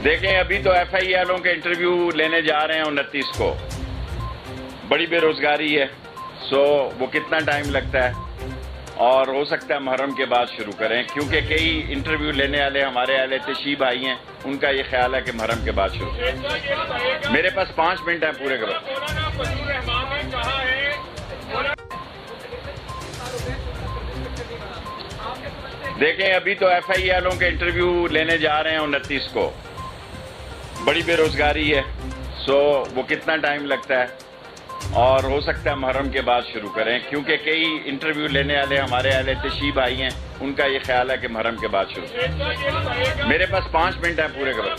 देखें, अभी तो FILों के इंटरव्यू लेने जा रहे हैं 29 को। बड़ी बेरोजगारी है, सो वो कितना टाइम लगता है, और हो सकता है मुहर्रम के बाद शुरू करें, क्योंकि कई इंटरव्यू लेने वाले हमारे अहले तशीब भाई हैं, उनका ये ख्याल है कि मुहर्रम के बाद शुरू। मेरे पास 5 मिनट हैं पूरे करो। देखें, अभी तो FILों के इंटरव्यू लेने जा रहे हैं 29 को। बड़ी बेरोजगारी है, सो वो कितना टाइम लगता है, और हो सकता है मुहर्रम के बाद शुरू करें, क्योंकि कई इंटरव्यू लेने वाले हमारे अहले तशीब भाई हैं, उनका ये ख्याल है कि मुहर्रम के बाद शुरू। मेरे पास 5 मिनट हैं पूरे करो।